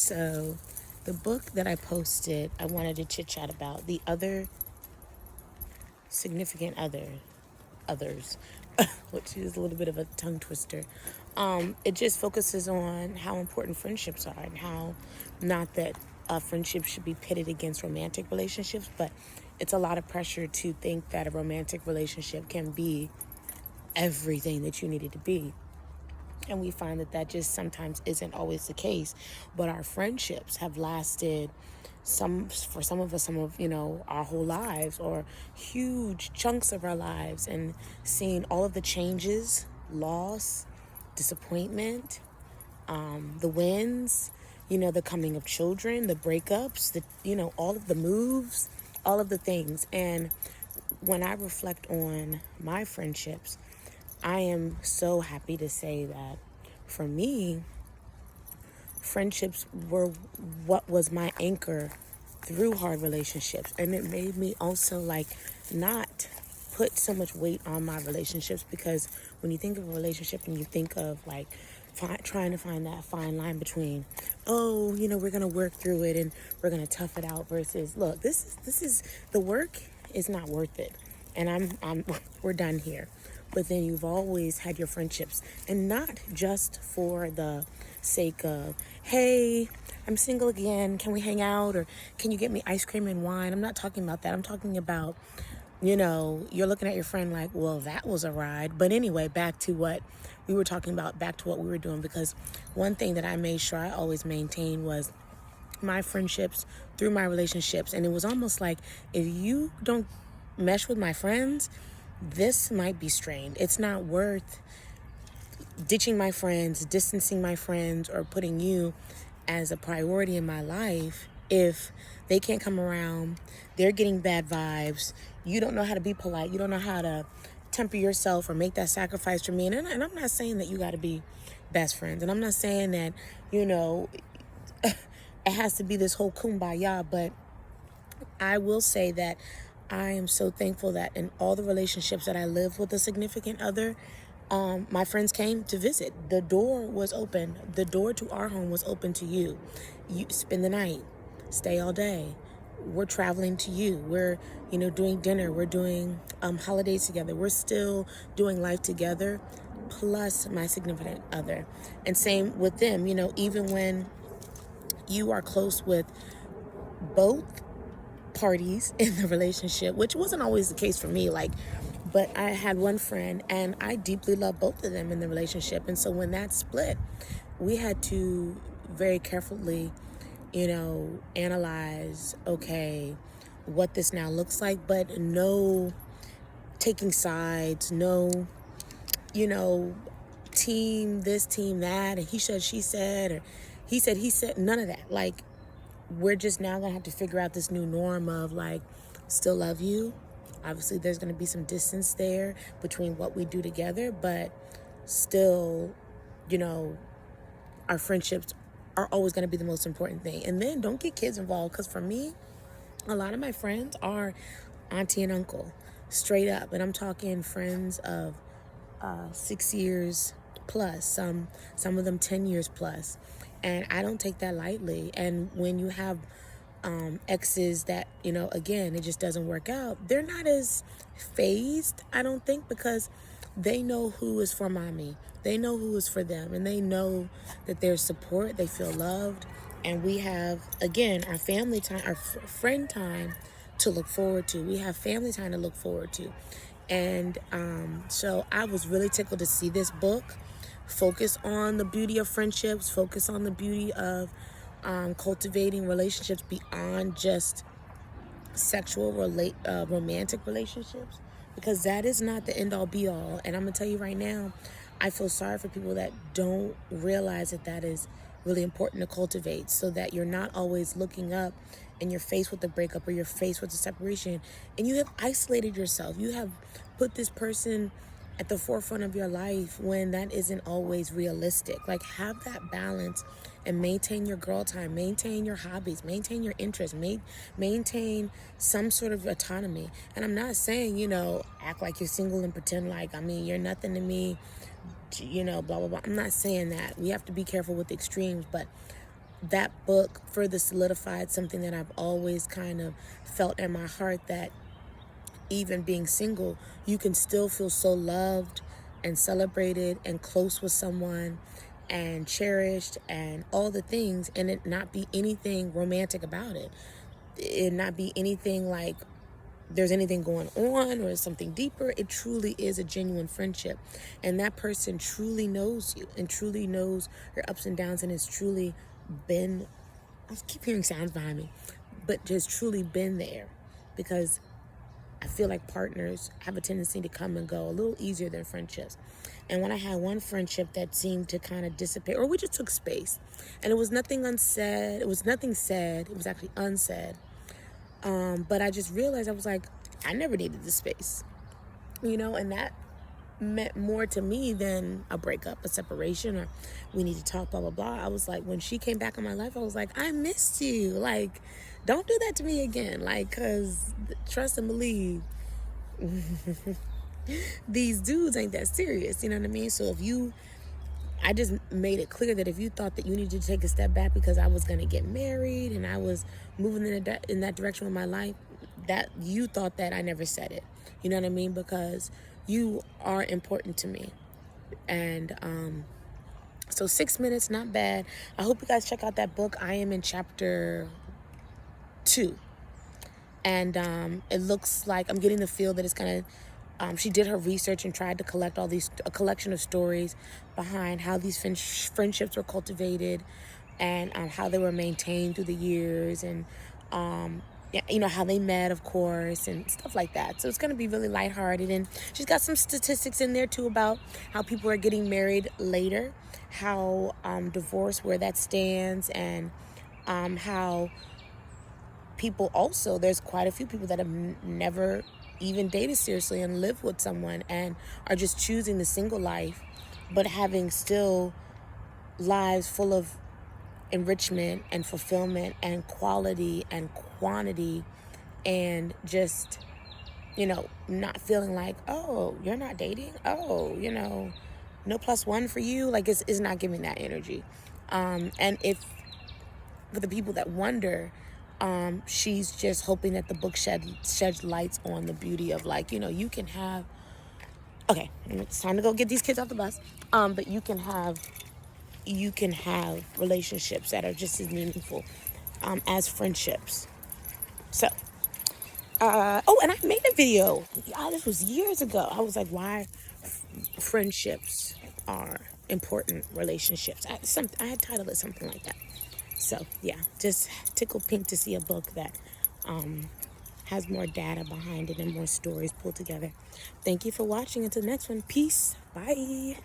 So the book that I posted, I wanted to chit chat about the other significant others, which is a little bit of a tongue twister. It just focuses on how important friendships are and how not that friendships should be pitted against romantic relationships, but it's a lot of pressure to think that a romantic relationship can be everything that you need it to be. And we find that that just sometimes isn't always the case. But our friendships have lasted for some of us, our whole lives or huge chunks of our lives, and seeing all of the changes, loss, disappointment, the wins, the coming of children, the breakups, all of the moves, all of the things. And when I reflect on my friendships, I am so happy to say that for me, friendships were what was my anchor through hard relationships. And it made me also not put so much weight on my relationships, because when you think of a relationship and you think of trying to find that fine line between, we're going to work through it and we're going to tough it out, versus, look, this is the work is not worth it. And we're done here. But then you've always had your friendships, and not just for the sake of, hey, I'm single again, can we hang out, or can you get me ice cream and wine? I'm not talking about that. I'm talking about, you're looking at your friend like, well, that was a ride. But anyway, back to what we were talking about, back to what we were doing, because one thing that I made sure I always maintained was my friendships through my relationships. And it was almost like, if you don't mesh with my friends, this might be strained. It's not worth ditching my friends, distancing my friends, or putting you as a priority in my life if they can't come around, they're getting bad vibes, you don't know how to be polite, you don't know how to temper yourself or make that sacrifice for me. And I'm not saying that you got to be best friends, and I'm not saying that, it has to be this whole kumbaya, but I will say that I am so thankful that in all the relationships that I live with a significant other, my friends came to visit. The door was open. The door to our home was open to you. You spend the night, stay all day. We're traveling to you. We're, doing dinner. We're doing holidays together. We're still doing life together, plus my significant other. And same with them, even when you are close with both parties in the relationship, which wasn't always the case for me, but I had one friend and I deeply loved both of them in the relationship. And so when that split, we had to very carefully, analyze, okay, what this now looks like, but no taking sides, no, team this, team that, and he said, she said, or he said, none of that. We're just now going to have to figure out this new norm of still love you. Obviously, there's going to be some distance there between what we do together, but still, our friendships are always going to be the most important thing. And then don't get kids involved, because for me, a lot of my friends are auntie and uncle, straight up. And I'm talking friends of 6 years plus, some of them 10 years plus. And I don't take that lightly. And when you have exes that, again, it just doesn't work out, they're not as phased, I don't think, because they know who is for mommy. They know who is for them. And they know that there's support. They feel loved. And we have, again, our family time, our friend time to look forward to. We have family time to look forward to. And so I was really tickled to see this book focus on the beauty of friendships, focus on the beauty of cultivating relationships beyond just sexual romantic relationships, because that is not the end all be all. And I'm gonna tell you right now, I feel sorry for people that don't realize that that is really important to cultivate, so that you're not always looking up and you're faced with the breakup or you're faced with the separation and you have isolated yourself. You have put this person at the forefront of your life when that isn't always realistic. Have that balance and maintain your girl time, maintain your hobbies, maintain your interests, maintain some sort of autonomy. And I'm not saying, act like you're single and pretend you're nothing to me, blah, blah, blah. I'm not saying that. We have to be careful with the extremes, but that book further solidified something that I've always kind of felt in my heart, that even being single, you can still feel so loved and celebrated and close with someone and cherished and all the things, and it not be anything romantic about it. It not be anything like there's anything going on or something deeper. It truly is a genuine friendship, and that person truly knows you and truly knows your ups and downs, and has truly been, I keep hearing sounds behind me, but just truly been there. Because I feel like partners have a tendency to come and go a little easier than friendships. And when I had one friendship that seemed to kind of dissipate, or we just took space, and it was nothing unsaid, it was nothing said, it was actually unsaid. But I just realized, I was like, I never needed the space, and that meant more to me than a breakup, a separation, or we need to talk, blah, blah, blah. I was like, when she came back in my life, I was like, I missed you. Like, don't do that to me again. Like, because trust and believe, these dudes ain't that serious. You know what I mean? So I just made it clear that if you thought that you needed to take a step back because I was going to get married and I was moving in that direction with my life, that you thought that, I never said it. You know what I mean? Because you are important to me. And so 6 minutes, not bad. I hope you guys check out that book. I am in chapter 2. And it looks like I'm getting the feel that it's going to, she did her research and tried to collect a collection of stories behind how these friendships were cultivated, and how they were maintained through the years, and how they met, of course, and stuff like that. So it's going to be really lighthearted, and she's got some statistics in there too about how people are getting married later, how divorce, where that stands, and how people also, there's quite a few people that have never even dated seriously and lived with someone and are just choosing the single life, but having still lives full of enrichment and fulfillment and quality and quantity, and just, not feeling like, oh, you're not dating, oh, no +1 for you. Like, it's not giving that energy. And if, for the people that wonder, she's just hoping that the book sheds lights on the beauty of, like, you can have, okay, it's time to go get these kids off the bus. But you can have relationships that are just as meaningful as friendships. So, and I made a video. This was years ago. I was like, why friendships are important relationships. I had titled it something like that. So, yeah, just tickled pink to see a book that has more data behind it and more stories pulled together. Thank you for watching. Until the next one. Peace. Bye.